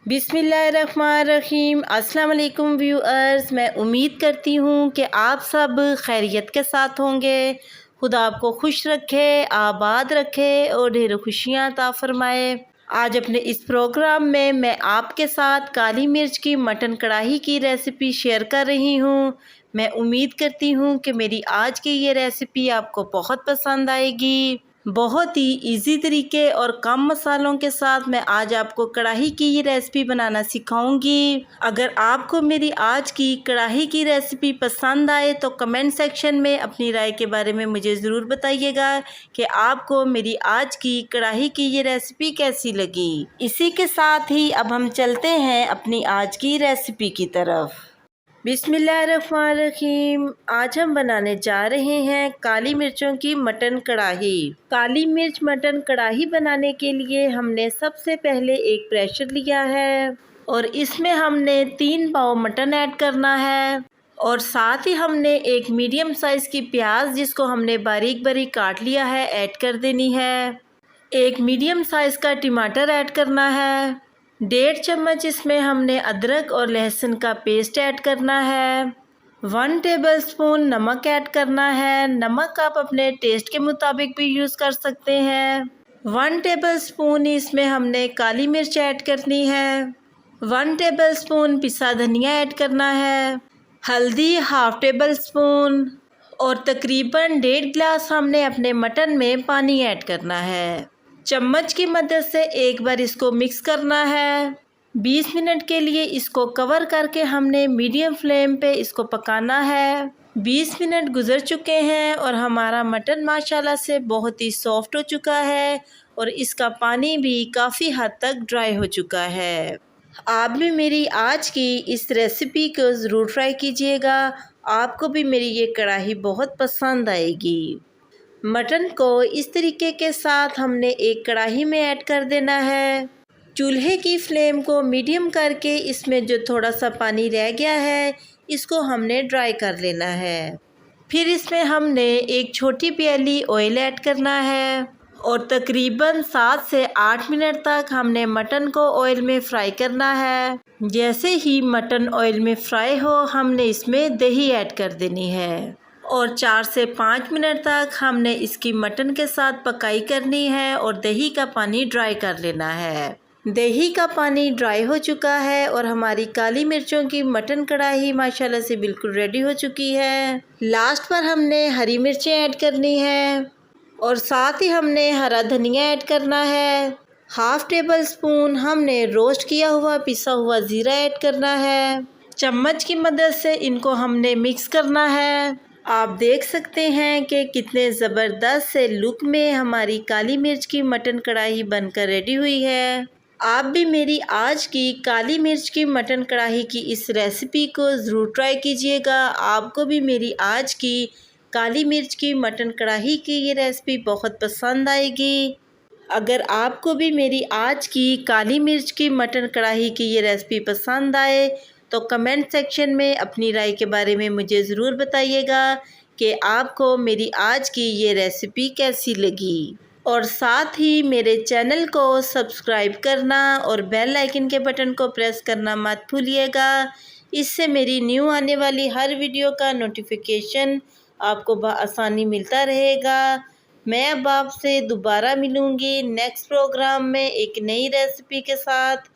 बिस्मिल्लाहिर्रहमानिर्रहीम। अस्सलाम वालेकुम व्यूअर्स, मैं उम्मीद करती हूँ कि आप सब खैरियत के साथ होंगे। खुदा आपको खुश रखे, आबाद रखे और ढेरों खुशियाँ अता फरमाए। आज अपने इस प्रोग्राम में मैं आपके साथ काली मिर्च की मटन कढ़ाई की रेसिपी शेयर कर रही हूँ। मैं उम्मीद करती हूँ कि मेरी आज की ये रेसिपी आपको बहुत पसंद आएगी। बहुत ही इजी तरीके और कम मसालों के साथ मैं आज आपको कढ़ाई की ये रेसिपी बनाना सिखाऊंगी। अगर आपको मेरी आज की कढ़ाई की रेसिपी पसंद आए तो कमेंट सेक्शन में अपनी राय के बारे में मुझे ज़रूर बताइएगा कि आपको मेरी आज की कढ़ाई की ये रेसिपी कैसी लगी। इसी के साथ ही अब हम चलते हैं अपनी आज की रेसिपी की तरफ। बिस्मिल्लाहिर्रहमानिर्रहीम। आज हम बनाने जा रहे हैं काली मिर्चों की मटन कढ़ाई। काली मिर्च मटन कढ़ाई बनाने के लिए हमने सबसे पहले एक प्रेशर लिया है और इसमें हमने 3 पाव मटन ऐड करना है और साथ ही हमने एक मीडियम साइज़ की प्याज जिसको हमने बारीक बारीक काट लिया है ऐड कर देनी है। एक मीडियम साइज़ का टमाटर ऐड करना है। 1.5 चम्मच इसमें हमने अदरक और लहसुन का पेस्ट ऐड करना है। 1 टेबलस्पून नमक ऐड करना है। नमक आप अपने टेस्ट के मुताबिक भी यूज़ कर सकते हैं। 1 टेबलस्पून इसमें हमने काली मिर्च ऐड करनी है। 1 टेबलस्पून पिसा धनिया ऐड करना है। हल्दी 1/2 टेबलस्पून और तकरीबन 1.5 गिलास हमने अपने मटन में पानी ऐड करना है। चम्मच की मदद से एक बार इसको मिक्स करना है। 20 मिनट के लिए इसको कवर करके हमने मीडियम फ्लेम पे इसको पकाना है। 20 मिनट गुजर चुके हैं और हमारा मटन माशाल्लाह से बहुत ही सॉफ्ट हो चुका है और इसका पानी भी काफ़ी हद तक ड्राई हो चुका है। आप भी मेरी आज की इस रेसिपी को ज़रूर ट्राई कीजिएगा। आपको भी मेरी ये कढ़ाई बहुत पसंद आएगी। मटन को इस तरीके के साथ हमने एक कढ़ाई में ऐड कर देना है। चूल्हे की फ्लेम को मीडियम करके इसमें जो थोड़ा सा पानी रह गया है इसको हमने ड्राई कर लेना है। फिर इसमें हमने एक छोटी प्याली ऑयल ऐड करना है और तकरीबन 7 से 8 मिनट तक हमने मटन को ऑयल में फ्राई करना है। जैसे ही मटन ऑयल में फ्राई हो हमने इसमें दही ऐड कर देनी है और 4 से 5 मिनट तक हमने इसकी मटन के साथ पकाई करनी है और दही का पानी ड्राई कर लेना है। दही का पानी ड्राई हो चुका है और हमारी काली मिर्चों की मटन कढ़ाई माशाल्लाह से बिल्कुल रेडी हो चुकी है। लास्ट पर हमने हरी मिर्चें ऐड करनी है और साथ ही हमने हरा धनिया ऐड करना है। 1/2 टेबलस्पून हमने रोस्ट किया हुआ पिसा हुआ ज़ीरा ऐड करना है। चम्मच की मदद से इनको हमने मिक्स करना है। आप देख सकते हैं कि कितने ज़बरदस्त से लुक में हमारी काली मिर्च की मटन कढ़ाई बनकर रेडी हुई है। आप भी मेरी आज की काली मिर्च की मटन कढ़ाई की इस रेसिपी को ज़रूर ट्राई कीजिएगा। आपको भी मेरी आज की काली मिर्च की मटन कढ़ाई की ये रेसिपी बहुत पसंद आएगी। अगर आपको भी मेरी आज की काली मिर्च की मटन कढ़ाई की ये रेसिपी पसंद आए तो कमेंट सेक्शन में अपनी राय के बारे में मुझे ज़रूर बताइएगा कि आपको मेरी आज की ये रेसिपी कैसी लगी। और साथ ही मेरे चैनल को सब्सक्राइब करना और बेल आइकन के बटन को प्रेस करना मत भूलिएगा। इससे मेरी न्यू आने वाली हर वीडियो का नोटिफिकेशन आपको आसानी मिलता रहेगा। मैं अब आपसे दोबारा मिलूँगी नेक्स्ट प्रोग्राम में एक नई रेसिपी के साथ।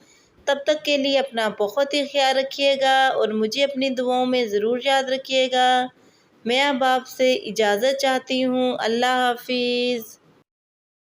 तब तक के लिए अपना बहुत ही ख्याल रखिएगा और मुझे अपनी दुआओं में ज़रूर याद रखिएगा। मैं अब आपसे इजाज़त चाहती हूँ। अल्लाह हाफिज़।